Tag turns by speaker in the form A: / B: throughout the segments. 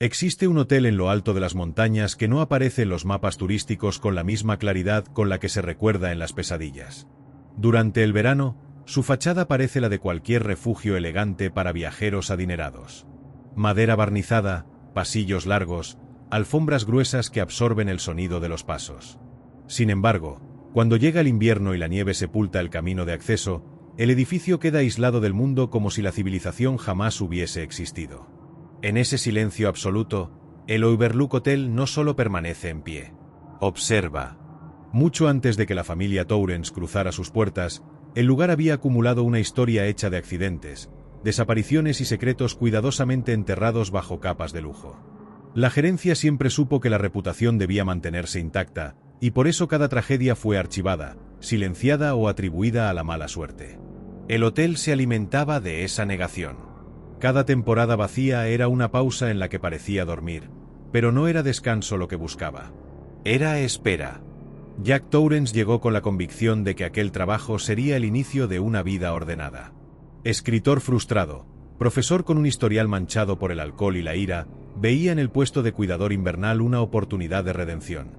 A: Existe un hotel en lo alto de las montañas que no aparece en los mapas turísticos con la misma claridad con la que se recuerda en las pesadillas. Durante el verano, su fachada parece la de cualquier refugio elegante para viajeros adinerados. Madera barnizada, pasillos largos, alfombras gruesas que absorben el sonido de los pasos. Sin embargo, cuando llega el invierno y la nieve sepulta el camino de acceso, el edificio queda aislado del mundo como si la civilización jamás hubiese existido. En ese silencio absoluto, el Overlook Hotel no solo permanece en pie. Observa. Mucho antes de que la familia Torrens cruzara sus puertas, el lugar había acumulado una historia hecha de accidentes, desapariciones y secretos cuidadosamente enterrados bajo capas de lujo. La gerencia siempre supo que la reputación debía mantenerse intacta, y por eso cada tragedia fue archivada, silenciada o atribuida a la mala suerte. El hotel se alimentaba de esa negación. Cada temporada vacía era una pausa en la que parecía dormir, pero no era descanso lo que buscaba. Era espera. Jack Torrens llegó con la convicción de que aquel trabajo sería el inicio de una vida ordenada. Escritor frustrado, profesor con un historial manchado por el alcohol y la ira, veía en el puesto de cuidador invernal una oportunidad de redención.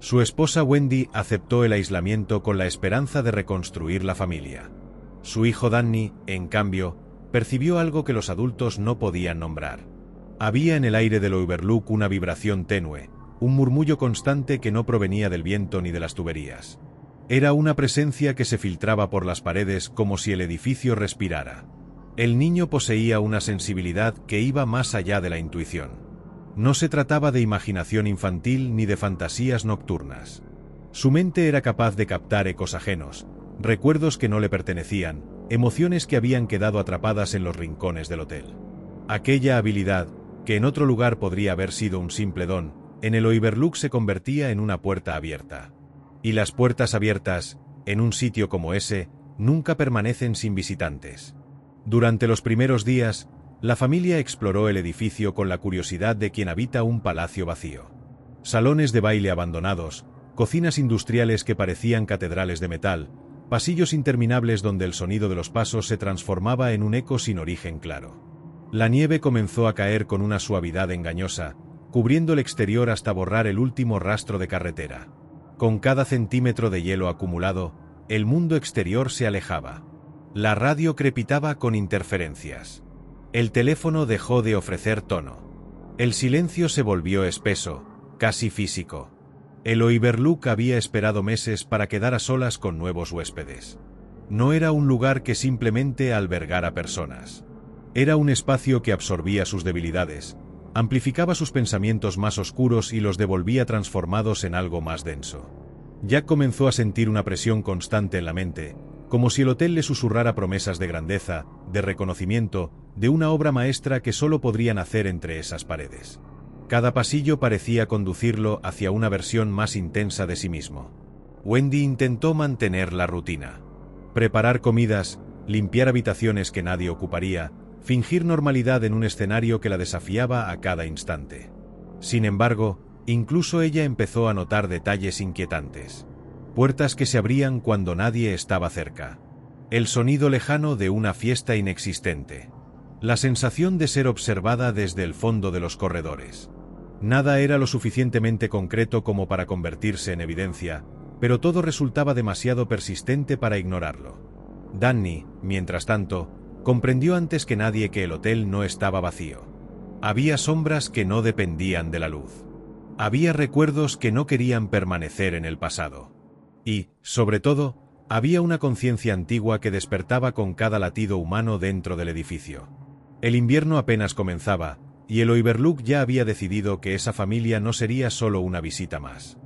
A: Su esposa Wendy aceptó el aislamiento con la esperanza de reconstruir la familia. Su hijo Danny, en cambio, percibió algo que los adultos no podían nombrar. Había en el aire del Overlook una vibración tenue, un murmullo constante que no provenía del viento ni de las tuberías. Era una presencia que se filtraba por las paredes como si el edificio respirara. El niño poseía una sensibilidad que iba más allá de la intuición. No se trataba de imaginación infantil ni de fantasías nocturnas. Su mente era capaz de captar ecos ajenos, recuerdos que no le pertenecían, emociones que habían quedado atrapadas en los rincones del hotel. Aquella habilidad, que en otro lugar podría haber sido un simple don, en el Overlook se convertía en una puerta abierta. Y las puertas abiertas, en un sitio como ese, nunca permanecen sin visitantes. Durante los primeros días, la familia exploró el edificio con la curiosidad de quien habita un palacio vacío. Salones de baile abandonados, cocinas industriales que parecían catedrales de metal, pasillos interminables donde el sonido de los pasos se transformaba en un eco sin origen claro. La nieve comenzó a caer con una suavidad engañosa, cubriendo el exterior hasta borrar el último rastro de carretera. Con cada centímetro de hielo acumulado, el mundo exterior se alejaba. La radio crepitaba con interferencias. El teléfono dejó de ofrecer tono. El silencio se volvió espeso, casi físico. El Overlook había esperado meses para quedar a solas con nuevos huéspedes. No era un lugar que simplemente albergara personas. Era un espacio que absorbía sus debilidades, amplificaba sus pensamientos más oscuros y los devolvía transformados en algo más denso. Jack comenzó a sentir una presión constante en la mente, como si el hotel le susurrara promesas de grandeza, de reconocimiento, de una obra maestra que solo podría nacer entre esas paredes. Cada pasillo parecía conducirlo hacia una versión más intensa de sí mismo. Wendy intentó mantener la rutina. Preparar comidas, limpiar habitaciones que nadie ocuparía, fingir normalidad en un escenario que la desafiaba a cada instante. Sin embargo, incluso ella empezó a notar detalles inquietantes. Puertas que se abrían cuando nadie estaba cerca. El sonido lejano de una fiesta inexistente. La sensación de ser observada desde el fondo de los corredores. Nada era lo suficientemente concreto como para convertirse en evidencia, pero todo resultaba demasiado persistente para ignorarlo. Danny, mientras tanto, comprendió antes que nadie que el hotel no estaba vacío. Había sombras que no dependían de la luz. Había recuerdos que no querían permanecer en el pasado. Y, sobre todo, había una conciencia antigua que despertaba con cada latido humano dentro del edificio. El invierno apenas comenzaba, y el Overlook ya había decidido que esa familia no sería solo una visita más.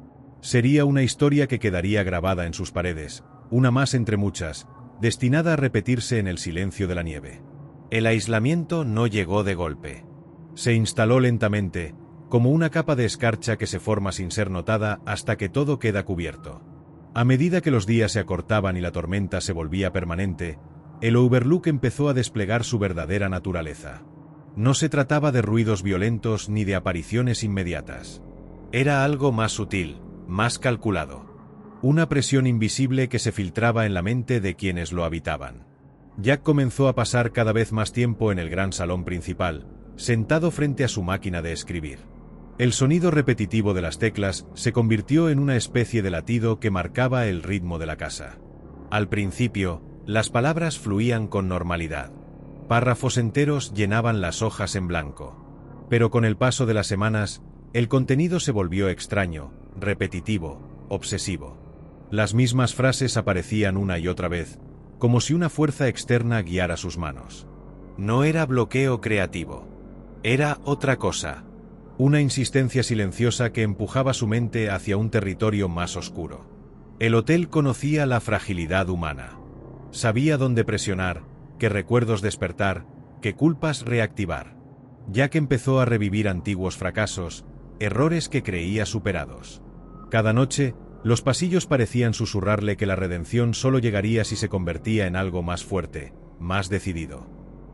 A: Sería una historia que quedaría grabada en sus paredes, una más entre muchas, destinada a repetirse en el silencio de la nieve. El aislamiento no llegó de golpe. Se instaló lentamente, como una capa de escarcha que se forma sin ser notada hasta que todo queda cubierto. A medida que los días se acortaban y la tormenta se volvía permanente, el Overlook empezó a desplegar su verdadera naturaleza. No se trataba de ruidos violentos ni de apariciones inmediatas. Era algo más sutil, más calculado. Una presión invisible que se filtraba en la mente de quienes lo habitaban. Jack comenzó a pasar cada vez más tiempo en el gran salón principal, sentado frente a su máquina de escribir. El sonido repetitivo de las teclas se convirtió en una especie de latido que marcaba el ritmo de la casa. Al principio, las palabras fluían con normalidad. Párrafos enteros llenaban las hojas en blanco. Pero con el paso de las semanas, el contenido se volvió extraño, repetitivo, obsesivo. Las mismas frases aparecían una y otra vez, como si una fuerza externa guiara sus manos. No era bloqueo creativo. Era otra cosa. Una insistencia silenciosa que empujaba su mente hacia un territorio más oscuro. El hotel conocía la fragilidad humana. Sabía dónde presionar, qué recuerdos despertar, qué culpas reactivar. Jack empezó a revivir antiguos fracasos, errores que creía superados. Cada noche, los pasillos parecían susurrarle que la redención solo llegaría si se convertía en algo más fuerte, más decidido.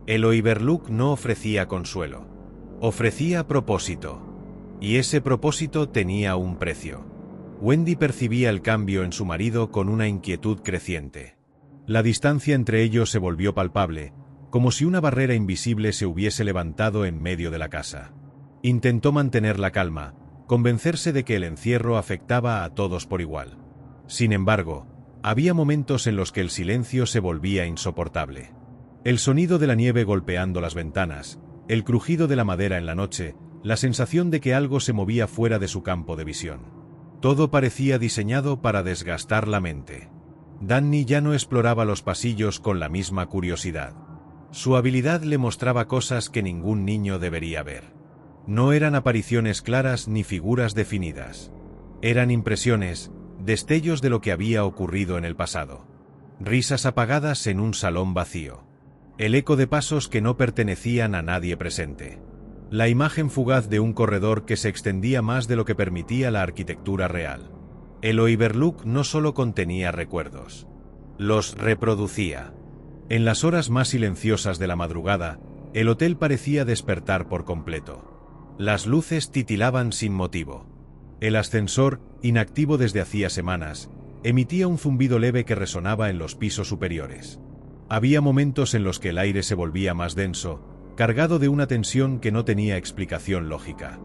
A: El Overlook no ofrecía consuelo. Ofrecía propósito. Y ese propósito tenía un precio. Wendy percibía el cambio en su marido con una inquietud creciente. La distancia entre ellos se volvió palpable, como si una barrera invisible se hubiese levantado en medio de la casa. Intentó mantener la calma, convencerse de que el encierro afectaba a todos por igual. Sin embargo, había momentos en los que el silencio se volvía insoportable. El sonido de la nieve golpeando las ventanas, el crujido de la madera en la noche, la sensación de que algo se movía fuera de su campo de visión. Todo parecía diseñado para desgastar la mente. Danny ya no exploraba los pasillos con la misma curiosidad. Su habilidad le mostraba cosas que ningún niño debería ver. No eran apariciones claras ni figuras definidas. Eran impresiones, destellos de lo que había ocurrido en el pasado. Risas apagadas en un salón vacío. El eco de pasos que no pertenecían a nadie presente. La imagen fugaz de un corredor que se extendía más de lo que permitía la arquitectura real. El Overlook no solo contenía recuerdos. Los reproducía. En las horas más silenciosas de la madrugada, el hotel parecía despertar por completo. Las luces titilaban sin motivo. El ascensor, inactivo desde hacía semanas, emitía un zumbido leve que resonaba en los pisos superiores. Había momentos en los que el aire se volvía más denso, cargado de una tensión que no tenía explicación lógica.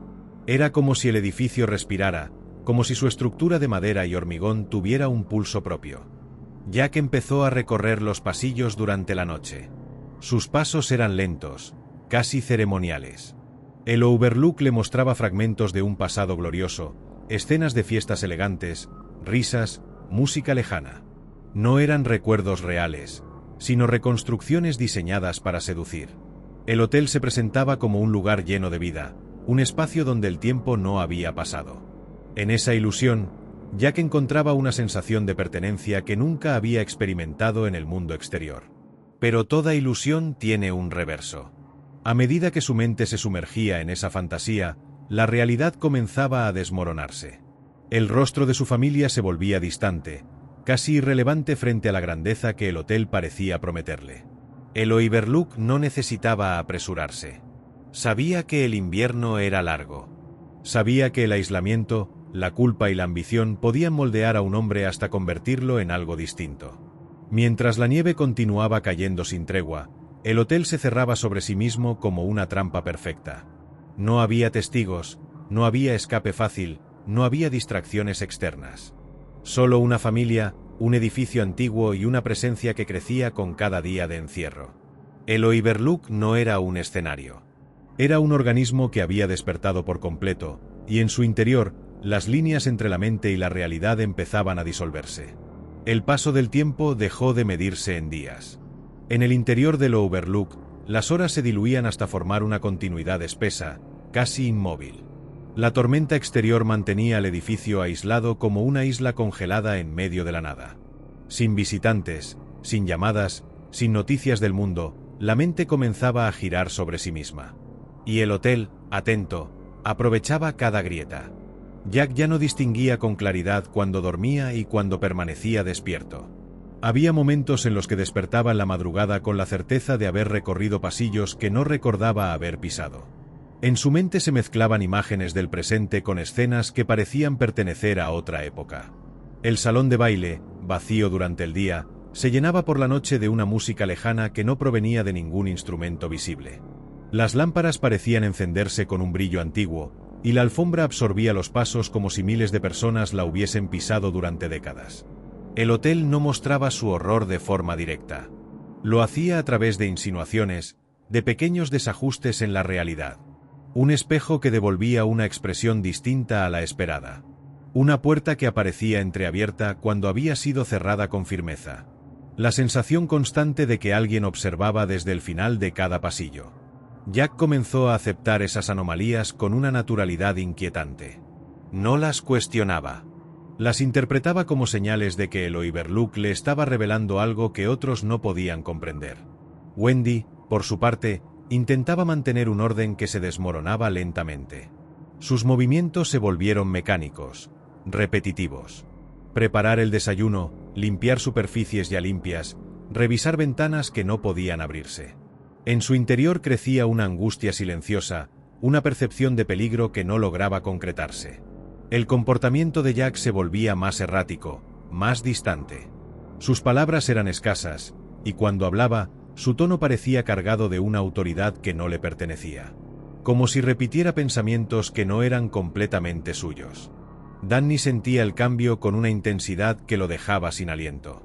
A: Era como si el edificio respirara, como si su estructura de madera y hormigón tuviera un pulso propio. Jack empezó a recorrer los pasillos durante la noche. Sus pasos eran lentos, casi ceremoniales. El Overlook le mostraba fragmentos de un pasado glorioso, escenas de fiestas elegantes, risas, música lejana. No eran recuerdos reales, sino reconstrucciones diseñadas para seducir. El hotel se presentaba como un lugar lleno de vida, un espacio donde el tiempo no había pasado. En esa ilusión, Jack encontraba una sensación de pertenencia que nunca había experimentado en el mundo exterior. Pero toda ilusión tiene un reverso. A medida que su mente se sumergía en esa fantasía, la realidad comenzaba a desmoronarse. El rostro de su familia se volvía distante, casi irrelevante frente a la grandeza que el hotel parecía prometerle. El Overlook no necesitaba apresurarse. Sabía que el invierno era largo. Sabía que el aislamiento, la culpa y la ambición podían moldear a un hombre hasta convertirlo en algo distinto. Mientras la nieve continuaba cayendo sin tregua, el hotel se cerraba sobre sí mismo como una trampa perfecta. No había testigos, no había escape fácil, no había distracciones externas. Solo una familia, un edificio antiguo y una presencia que crecía con cada día de encierro. El Overlook no era un escenario. Era un organismo que había despertado por completo, y en su interior, las líneas entre la mente y la realidad empezaban a disolverse. El paso del tiempo dejó de medirse en días. En el interior del Overlook, las horas se diluían hasta formar una continuidad espesa, casi inmóvil. La tormenta exterior mantenía al edificio aislado como una isla congelada en medio de la nada. Sin visitantes, sin llamadas, sin noticias del mundo, la mente comenzaba a girar sobre sí misma. Y el hotel, atento, aprovechaba cada grieta. Jack ya no distinguía con claridad cuando dormía y cuando permanecía despierto. Había momentos en los que despertaba en la madrugada con la certeza de haber recorrido pasillos que no recordaba haber pisado. En su mente se mezclaban imágenes del presente con escenas que parecían pertenecer a otra época. El salón de baile, vacío durante el día, se llenaba por la noche de una música lejana que no provenía de ningún instrumento visible. Las lámparas parecían encenderse con un brillo antiguo, y la alfombra absorbía los pasos como si miles de personas la hubiesen pisado durante décadas. El hotel no mostraba su horror de forma directa. Lo hacía a través de insinuaciones, de pequeños desajustes en la realidad. Un espejo que devolvía una expresión distinta a la esperada. Una puerta que aparecía entreabierta cuando había sido cerrada con firmeza. La sensación constante de que alguien observaba desde el final de cada pasillo. Jack comenzó a aceptar esas anomalías con una naturalidad inquietante. No las cuestionaba. Las interpretaba como señales de que el Overlook le estaba revelando algo que otros no podían comprender. Wendy, por su parte, intentaba mantener un orden que se desmoronaba lentamente. Sus movimientos se volvieron mecánicos, repetitivos. Preparar el desayuno, limpiar superficies ya limpias, revisar ventanas que no podían abrirse. En su interior crecía una angustia silenciosa, una percepción de peligro que no lograba concretarse. El comportamiento de Jack se volvía más errático, más distante. Sus palabras eran escasas, y cuando hablaba, su tono parecía cargado de una autoridad que no le pertenecía. Como si repitiera pensamientos que no eran completamente suyos. Danny sentía el cambio con una intensidad que lo dejaba sin aliento.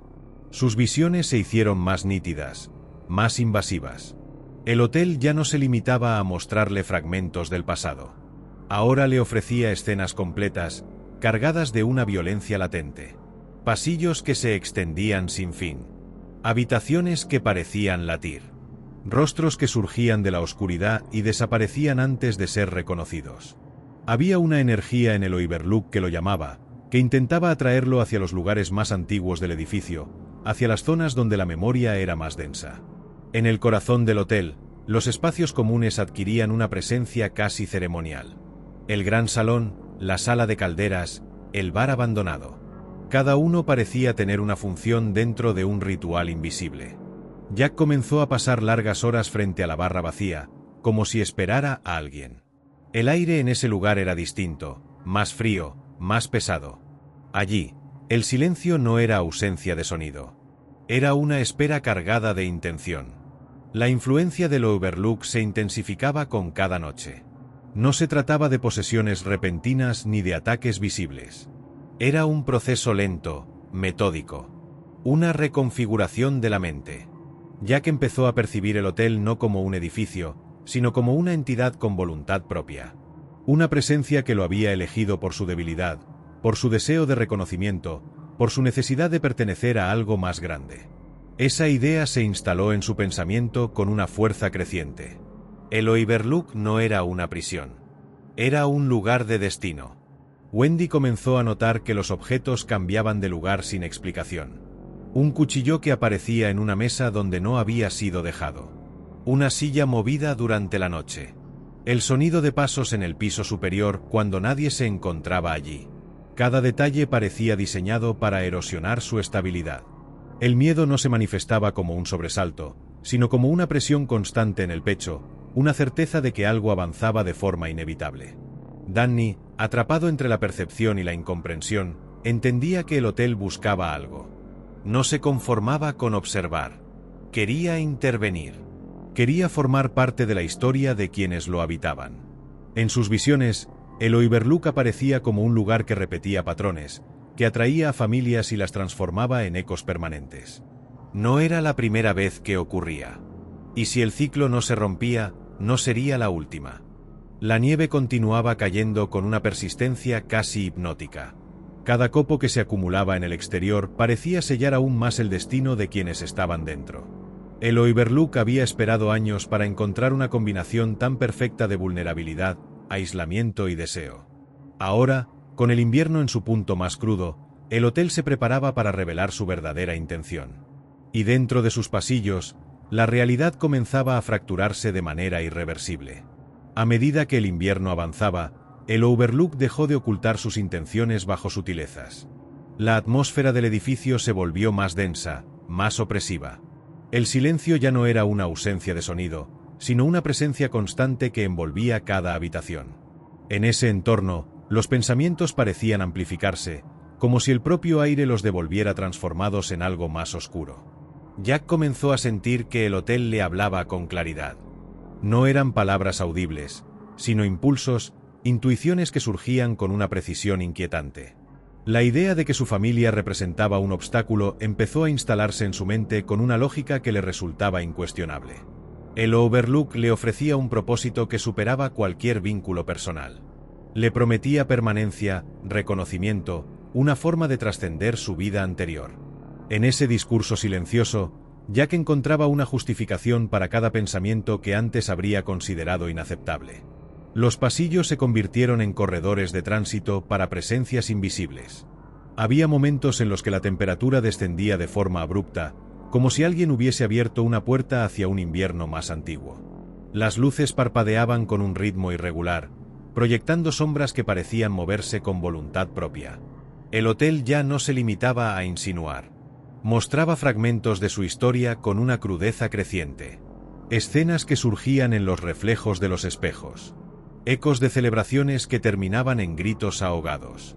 A: Sus visiones se hicieron más nítidas, más invasivas. El hotel ya no se limitaba a mostrarle fragmentos del pasado. Ahora le ofrecía escenas completas, cargadas de una violencia latente. Pasillos que se extendían sin fin. Habitaciones que parecían latir. Rostros que surgían de la oscuridad y desaparecían antes de ser reconocidos. Había una energía en el Overlook que lo llamaba, que intentaba atraerlo hacia los lugares más antiguos del edificio, hacia las zonas donde la memoria era más densa. En el corazón del hotel, los espacios comunes adquirían una presencia casi ceremonial. El gran salón, la sala de calderas, el bar abandonado. Cada uno parecía tener una función dentro de un ritual invisible. Jack comenzó a pasar largas horas frente a la barra vacía, como si esperara a alguien. El aire en ese lugar era distinto, más frío, más pesado. Allí, el silencio no era ausencia de sonido. Era una espera cargada de intención. La influencia del Overlook se intensificaba con cada noche. No se trataba de posesiones repentinas ni de ataques visibles. Era un proceso lento, metódico. Una reconfiguración de la mente. Jack empezó a percibir el hotel no como un edificio, sino como una entidad con voluntad propia. Una presencia que lo había elegido por su debilidad, por su deseo de reconocimiento, por su necesidad de pertenecer a algo más grande. Esa idea se instaló en su pensamiento con una fuerza creciente. El Overlook no era una prisión. Era un lugar de destino. Wendy comenzó a notar que los objetos cambiaban de lugar sin explicación. Un cuchillo que aparecía en una mesa donde no había sido dejado. Una silla movida durante la noche. El sonido de pasos en el piso superior cuando nadie se encontraba allí. Cada detalle parecía diseñado para erosionar su estabilidad. El miedo no se manifestaba como un sobresalto, sino como una presión constante en el pecho, una certeza de que algo avanzaba de forma inevitable. Danny, atrapado entre la percepción y la incomprensión, entendía que el hotel buscaba algo. No se conformaba con observar. Quería intervenir. Quería formar parte de la historia de quienes lo habitaban. En sus visiones, el Overlook aparecía como un lugar que repetía patrones, que atraía a familias y las transformaba en ecos permanentes. No era la primera vez que ocurría. Y si el ciclo no se rompía, no sería la última. La nieve continuaba cayendo con una persistencia casi hipnótica. Cada copo que se acumulaba en el exterior parecía sellar aún más el destino de quienes estaban dentro. El Overlook había esperado años para encontrar una combinación tan perfecta de vulnerabilidad, aislamiento y deseo. Ahora, con el invierno en su punto más crudo, el hotel se preparaba para revelar su verdadera intención. Y dentro de sus pasillos, la realidad comenzaba a fracturarse de manera irreversible. A medida que el invierno avanzaba, el Overlook dejó de ocultar sus intenciones bajo sutilezas. La atmósfera del edificio se volvió más densa, más opresiva. El silencio ya no era una ausencia de sonido, sino una presencia constante que envolvía cada habitación. En ese entorno, los pensamientos parecían amplificarse, como si el propio aire los devolviera transformados en algo más oscuro. Jack comenzó a sentir que el hotel le hablaba con claridad. No eran palabras audibles, sino impulsos, intuiciones que surgían con una precisión inquietante. La idea de que su familia representaba un obstáculo empezó a instalarse en su mente con una lógica que le resultaba incuestionable. El Overlook le ofrecía un propósito que superaba cualquier vínculo personal. Le prometía permanencia, reconocimiento, una forma de trascender su vida anterior. En ese discurso silencioso, Jack encontraba una justificación para cada pensamiento que antes habría considerado inaceptable. Los pasillos se convirtieron en corredores de tránsito para presencias invisibles. Había momentos en los que la temperatura descendía de forma abrupta, como si alguien hubiese abierto una puerta hacia un invierno más antiguo. Las luces parpadeaban con un ritmo irregular, proyectando sombras que parecían moverse con voluntad propia. El hotel ya no se limitaba a insinuar. Mostraba fragmentos de su historia con una crudeza creciente. Escenas que surgían en los reflejos de los espejos. Ecos de celebraciones que terminaban en gritos ahogados.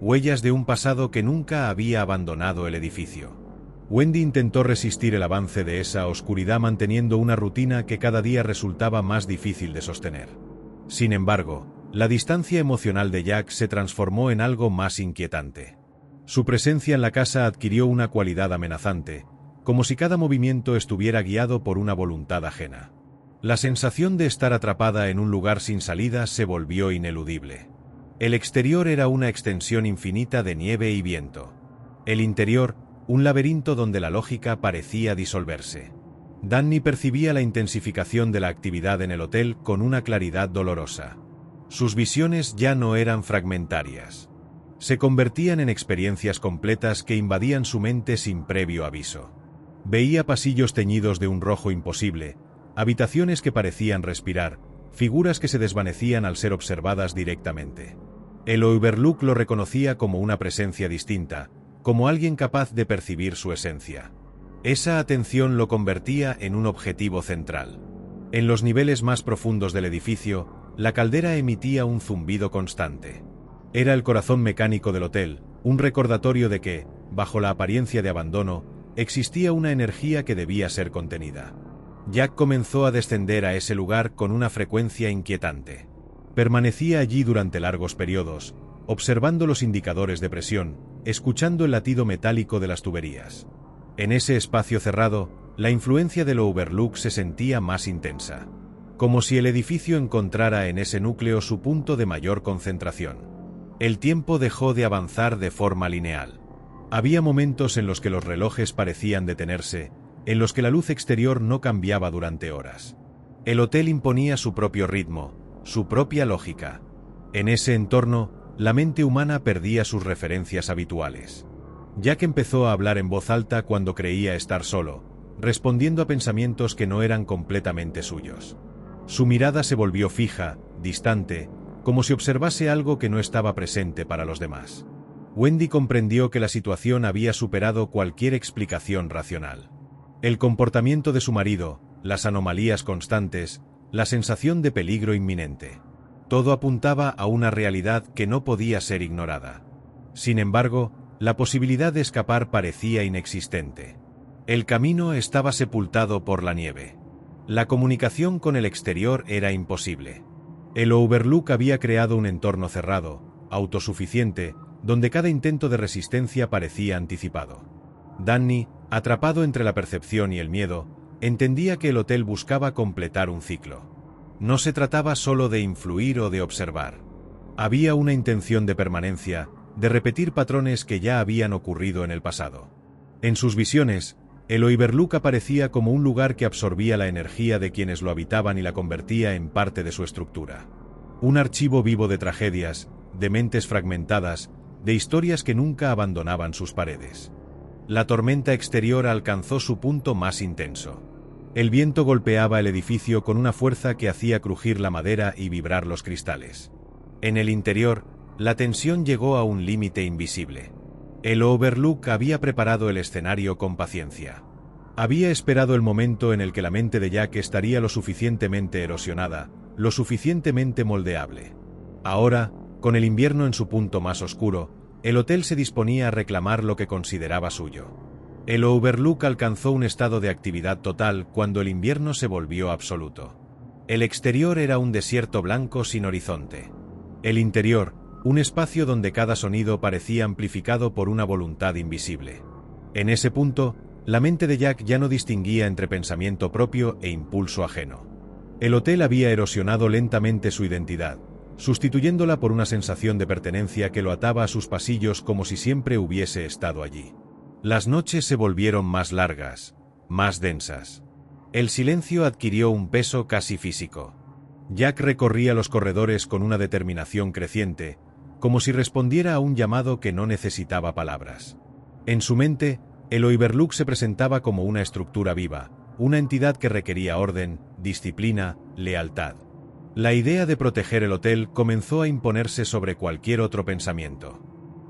A: Huellas de un pasado que nunca había abandonado el edificio. Wendy intentó resistir el avance de esa oscuridad manteniendo una rutina que cada día resultaba más difícil de sostener. Sin embargo, la distancia emocional de Jack se transformó en algo más inquietante. Su presencia en la casa adquirió una cualidad amenazante, como si cada movimiento estuviera guiado por una voluntad ajena. La sensación de estar atrapada en un lugar sin salida se volvió ineludible. El exterior era una extensión infinita de nieve y viento. El interior, un laberinto donde la lógica parecía disolverse. Danny percibía la intensificación de la actividad en el hotel con una claridad dolorosa. Sus visiones ya no eran fragmentarias. Se convertían en experiencias completas que invadían su mente sin previo aviso. Veía pasillos teñidos de un rojo imposible, habitaciones que parecían respirar, figuras que se desvanecían al ser observadas directamente. El Overlook lo reconocía como una presencia distinta, como alguien capaz de percibir su esencia. Esa atención lo convertía en un objetivo central. En los niveles más profundos del edificio, la caldera emitía un zumbido constante. Era el corazón mecánico del hotel, un recordatorio de que, bajo la apariencia de abandono, existía una energía que debía ser contenida. Jack comenzó a descender a ese lugar con una frecuencia inquietante. Permanecía allí durante largos periodos, observando los indicadores de presión, escuchando el latido metálico de las tuberías. En ese espacio cerrado, la influencia del Overlook se sentía más intensa. Como si el edificio encontrara en ese núcleo su punto de mayor concentración. El tiempo dejó de avanzar de forma lineal. Había momentos en los que los relojes parecían detenerse, en los que la luz exterior no cambiaba durante horas. El hotel imponía su propio ritmo, su propia lógica. En ese entorno, la mente humana perdía sus referencias habituales. Jack empezó a hablar en voz alta cuando creía estar solo, respondiendo a pensamientos que no eran completamente suyos. Su mirada se volvió fija, distante, como si observase algo que no estaba presente para los demás. Wendy comprendió que la situación había superado cualquier explicación racional. El comportamiento de su marido, las anomalías constantes, la sensación de peligro inminente. Todo apuntaba a una realidad que no podía ser ignorada. Sin embargo, la posibilidad de escapar parecía inexistente. El camino estaba sepultado por la nieve. La comunicación con el exterior era imposible. El Overlook había creado un entorno cerrado, autosuficiente, donde cada intento de resistencia parecía anticipado. Danny, atrapado entre la percepción y el miedo, entendía que el hotel buscaba completar un ciclo. No se trataba solo de influir o de observar. Había una intención de permanencia, de repetir patrones que ya habían ocurrido en el pasado. En sus visiones, el Overlook aparecía como un lugar que absorbía la energía de quienes lo habitaban y la convertía en parte de su estructura. Un archivo vivo de tragedias, de mentes fragmentadas, de historias que nunca abandonaban sus paredes. La tormenta exterior alcanzó su punto más intenso. El viento golpeaba el edificio con una fuerza que hacía crujir la madera y vibrar los cristales. En el interior, la tensión llegó a un límite invisible. El Overlook había preparado el escenario con paciencia. Había esperado el momento en el que la mente de Jack estaría lo suficientemente erosionada, lo suficientemente moldeable. Ahora, con el invierno en su punto más oscuro, el hotel se disponía a reclamar lo que consideraba suyo. El Overlook alcanzó un estado de actividad total cuando el invierno se volvió absoluto. El exterior era un desierto blanco sin horizonte. El interior, un espacio donde cada sonido parecía amplificado por una voluntad invisible. En ese punto, la mente de Jack ya no distinguía entre pensamiento propio e impulso ajeno. El hotel había erosionado lentamente su identidad, sustituyéndola por una sensación de pertenencia que lo ataba a sus pasillos como si siempre hubiese estado allí. Las noches se volvieron más largas, más densas. El silencio adquirió un peso casi físico. Jack recorría los corredores con una determinación creciente, como si respondiera a un llamado que no necesitaba palabras. En su mente, el Overlook se presentaba como una estructura viva, una entidad que requería orden, disciplina, lealtad. La idea de proteger el hotel comenzó a imponerse sobre cualquier otro pensamiento.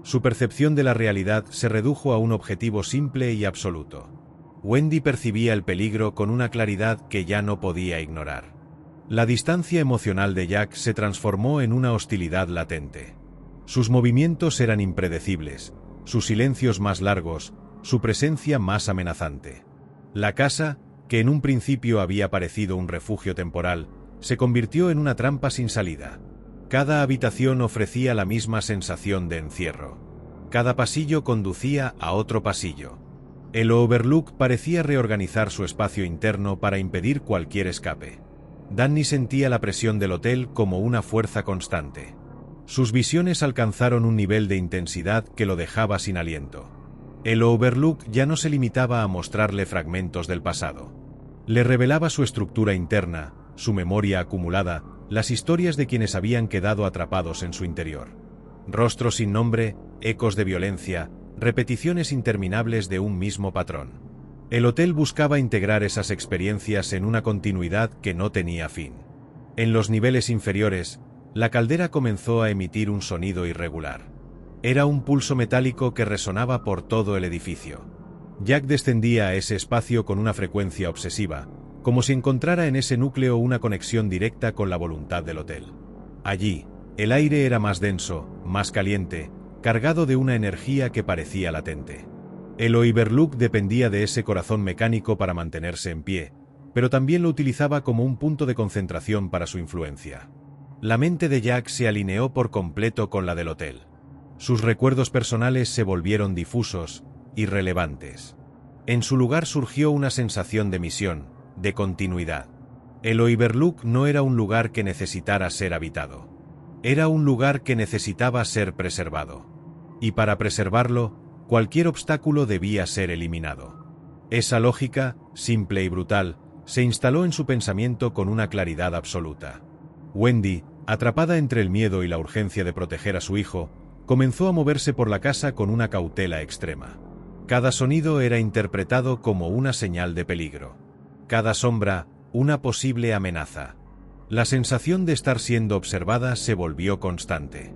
A: Su percepción de la realidad se redujo a un objetivo simple y absoluto. Wendy percibía el peligro con una claridad que ya no podía ignorar. La distancia emocional de Jack se transformó en una hostilidad latente. Sus movimientos eran impredecibles, sus silencios más largos, su presencia más amenazante. La casa, que en un principio había parecido un refugio temporal, se convirtió en una trampa sin salida. Cada habitación ofrecía la misma sensación de encierro. Cada pasillo conducía a otro pasillo. El Overlook parecía reorganizar su espacio interno para impedir cualquier escape. Danny sentía la presión del hotel como una fuerza constante. Sus visiones alcanzaron un nivel de intensidad que lo dejaba sin aliento. El Overlook ya no se limitaba a mostrarle fragmentos del pasado. Le revelaba su estructura interna, su memoria acumulada, las historias de quienes habían quedado atrapados en su interior. Rostros sin nombre, ecos de violencia, repeticiones interminables de un mismo patrón. El hotel buscaba integrar esas experiencias en una continuidad que no tenía fin. En los niveles inferiores, la caldera comenzó a emitir un sonido irregular. Era un pulso metálico que resonaba por todo el edificio. Jack descendía a ese espacio con una frecuencia obsesiva, como si encontrara en ese núcleo una conexión directa con la voluntad del hotel. Allí, el aire era más denso, más caliente, cargado de una energía que parecía latente. El Overlook dependía de ese corazón mecánico para mantenerse en pie, pero también lo utilizaba como un punto de concentración para su influencia. La mente de Jack se alineó por completo con la del hotel. Sus recuerdos personales se volvieron difusos, irrelevantes. En su lugar surgió una sensación de misión, de continuidad. El Overlook no era un lugar que necesitara ser habitado. Era un lugar que necesitaba ser preservado. Y para preservarlo, cualquier obstáculo debía ser eliminado. Esa lógica, simple y brutal, se instaló en su pensamiento con una claridad absoluta. Wendy, atrapada entre el miedo y la urgencia de proteger a su hijo, comenzó a moverse por la casa con una cautela extrema. Cada sonido era interpretado como una señal de peligro. Cada sombra, una posible amenaza. La sensación de estar siendo observada se volvió constante.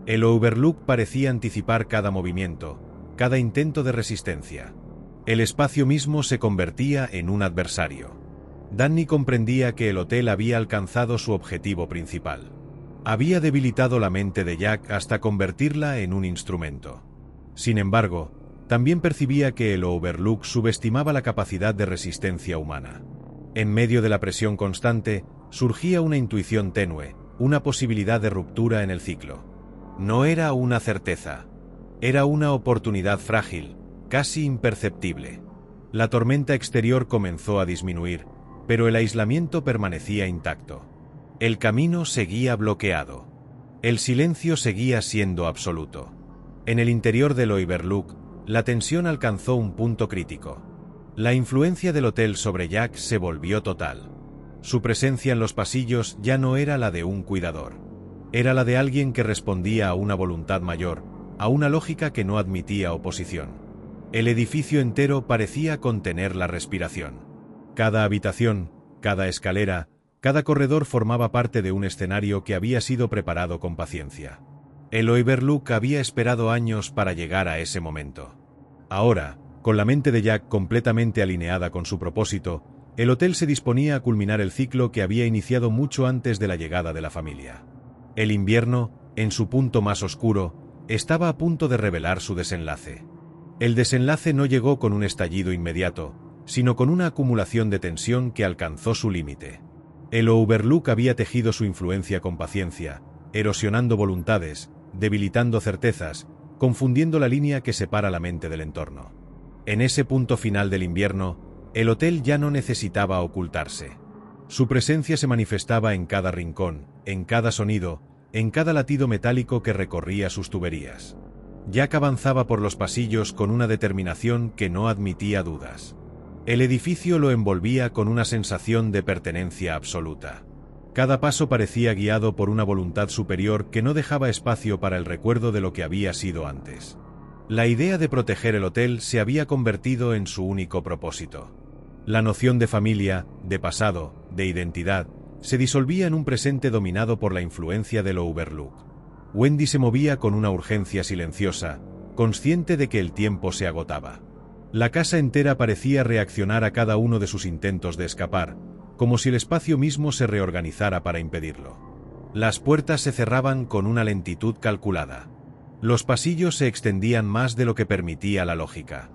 A: El Overlook parecía anticipar cada movimiento, cada intento de resistencia. El espacio mismo se convertía en un adversario. Danny comprendía que el hotel había alcanzado su objetivo principal. Había debilitado la mente de Jack hasta convertirla en un instrumento. Sin embargo, también percibía que el Overlook subestimaba la capacidad de resistencia humana. En medio de la presión constante, surgía una intuición tenue, una posibilidad de ruptura en el ciclo. No era una certeza. Era una oportunidad frágil, casi imperceptible. La tormenta exterior comenzó a disminuir, pero el aislamiento permanecía intacto. El camino seguía bloqueado. El silencio seguía siendo absoluto. En el interior del Overlook, la tensión alcanzó un punto crítico. La influencia del hotel sobre Jack se volvió total. Su presencia en los pasillos ya no era la de un cuidador. Era la de alguien que respondía a una voluntad mayor, a una lógica que no admitía oposición. El edificio entero parecía contener la respiración. Cada habitación, cada escalera, cada corredor formaba parte de un escenario que había sido preparado con paciencia. El Overlook había esperado años para llegar a ese momento. Ahora, con la mente de Jack completamente alineada con su propósito, el hotel se disponía a culminar el ciclo que había iniciado mucho antes de la llegada de la familia. El invierno, en su punto más oscuro, estaba a punto de revelar su desenlace. El desenlace no llegó con un estallido inmediato, sino con una acumulación de tensión que alcanzó su límite. El Overlook había tejido su influencia con paciencia, erosionando voluntades, debilitando certezas, confundiendo la línea que separa la mente del entorno. En ese punto final del invierno, el hotel ya no necesitaba ocultarse. Su presencia se manifestaba en cada rincón, en cada sonido, en cada latido metálico que recorría sus tuberías. Jack avanzaba por los pasillos con una determinación que no admitía dudas. El edificio lo envolvía con una sensación de pertenencia absoluta. Cada paso parecía guiado por una voluntad superior que no dejaba espacio para el recuerdo de lo que había sido antes. La idea de proteger el hotel se había convertido en su único propósito. La noción de familia, de pasado, de identidad, se disolvía en un presente dominado por la influencia del Overlook. Wendy se movía con una urgencia silenciosa, consciente de que el tiempo se agotaba. La casa entera parecía reaccionar a cada uno de sus intentos de escapar, como si el espacio mismo se reorganizara para impedirlo. Las puertas se cerraban con una lentitud calculada. Los pasillos se extendían más de lo que permitía la lógica.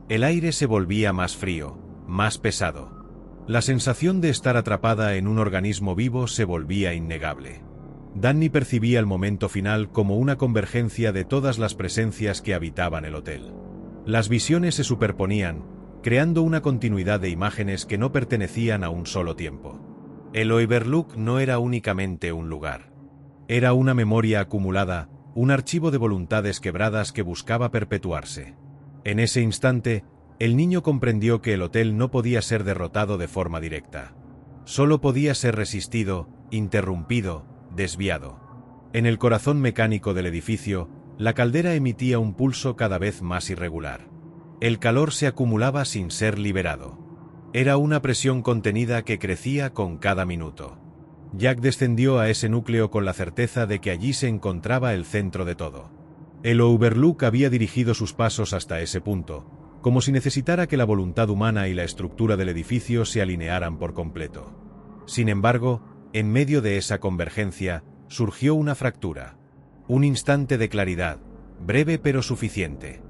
A: El aire se volvía más frío, más pesado. La sensación de estar atrapada en un organismo vivo se volvía innegable. Danny percibía el momento final como una convergencia de todas las presencias que habitaban el hotel. Las visiones se superponían, creando una continuidad de imágenes que no pertenecían a un solo tiempo. El Overlook no era únicamente un lugar. Era una memoria acumulada, un archivo de voluntades quebradas que buscaba perpetuarse. En ese instante, el niño comprendió que el hotel no podía ser derrotado de forma directa. Solo podía ser resistido, interrumpido, desviado. En el corazón mecánico del edificio, la caldera emitía un pulso cada vez más irregular. El calor se acumulaba sin ser liberado. Era una presión contenida que crecía con cada minuto. Jack descendió a ese núcleo con la certeza de que allí se encontraba el centro de todo. El Overlook había dirigido sus pasos hasta ese punto, como si necesitara que la voluntad humana y la estructura del edificio se alinearan por completo. Sin embargo, en medio de esa convergencia, surgió una fractura. Un instante de claridad, breve pero suficiente.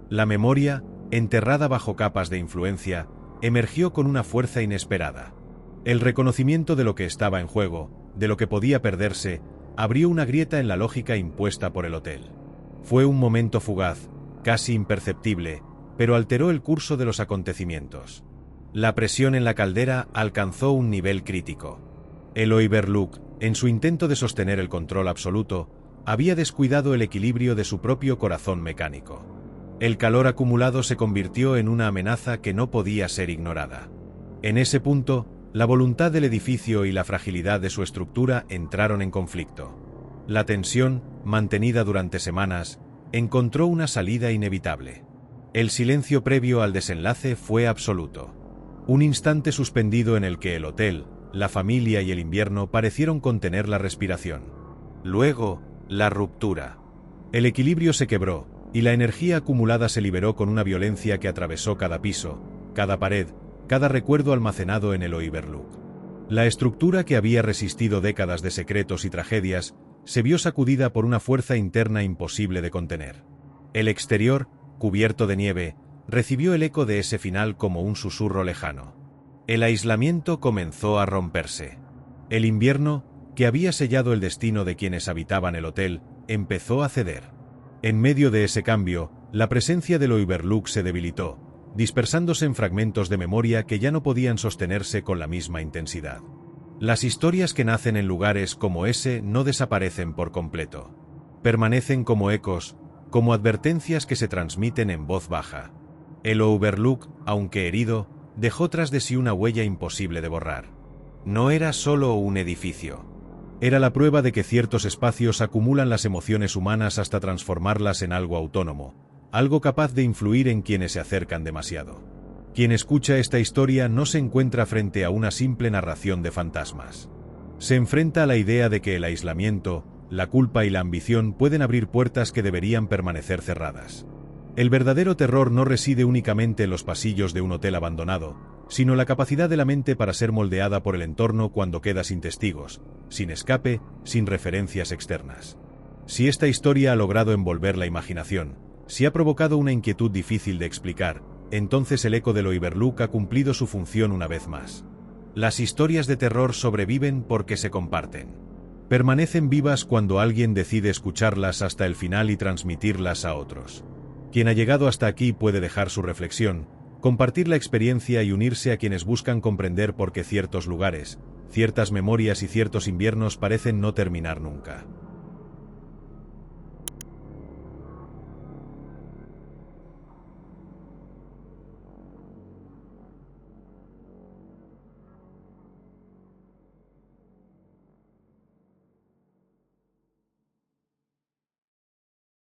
A: La memoria, enterrada bajo capas de influencia, emergió con una fuerza inesperada. El reconocimiento de lo que estaba en juego, de lo que podía perderse, abrió una grieta en la lógica impuesta por el hotel. Fue un momento fugaz, casi imperceptible, pero alteró el curso de los acontecimientos. La presión en la caldera alcanzó un nivel crítico. El Overlook, en su intento de sostener el control absoluto, había descuidado el equilibrio de su propio corazón mecánico. El calor acumulado se convirtió en una amenaza que no podía ser ignorada. En ese punto, la voluntad del edificio y la fragilidad de su estructura entraron en conflicto. La tensión, mantenida durante semanas, encontró una salida inevitable. El silencio previo al desenlace fue absoluto. Un instante suspendido en el que el hotel, la familia y el invierno parecieron contener la respiración. Luego, la ruptura. El equilibrio se quebró, y la energía acumulada se liberó con una violencia que atravesó cada piso, cada pared, cada recuerdo almacenado en el Overlook. La estructura que había resistido décadas de secretos y tragedias, se vio sacudida por una fuerza interna imposible de contener. El exterior, cubierto de nieve, recibió el eco de ese final como un susurro lejano. El aislamiento comenzó a romperse. El invierno, que había sellado el destino de quienes habitaban el hotel, empezó a ceder. En medio de ese cambio, la presencia del Overlook se debilitó, dispersándose en fragmentos de memoria que ya no podían sostenerse con la misma intensidad. Las historias que nacen en lugares como ese no desaparecen por completo. Permanecen como ecos, como advertencias que se transmiten en voz baja. El Overlook, aunque herido, dejó tras de sí una huella imposible de borrar. No era solo un edificio. Era la prueba de que ciertos espacios acumulan las emociones humanas hasta transformarlas en algo autónomo, algo capaz de influir en quienes se acercan demasiado. Quien escucha esta historia no se encuentra frente a una simple narración de fantasmas. Se enfrenta a la idea de que el aislamiento, la culpa y la ambición pueden abrir puertas que deberían permanecer cerradas. El verdadero terror no reside únicamente en los pasillos de un hotel abandonado, sino en la capacidad de la mente para ser moldeada por el entorno cuando queda sin testigos, sin escape, sin referencias externas. Si esta historia ha logrado envolver la imaginación, si ha provocado una inquietud difícil de explicar, entonces el eco del Overlook ha cumplido su función una vez más. Las historias de terror sobreviven porque se comparten. Permanecen vivas cuando alguien decide escucharlas hasta el final y transmitirlas a otros. Quien ha llegado hasta aquí puede dejar su reflexión, compartir la experiencia y unirse a quienes buscan comprender por qué ciertos lugares, ciertas memorias y ciertos inviernos parecen no terminar nunca.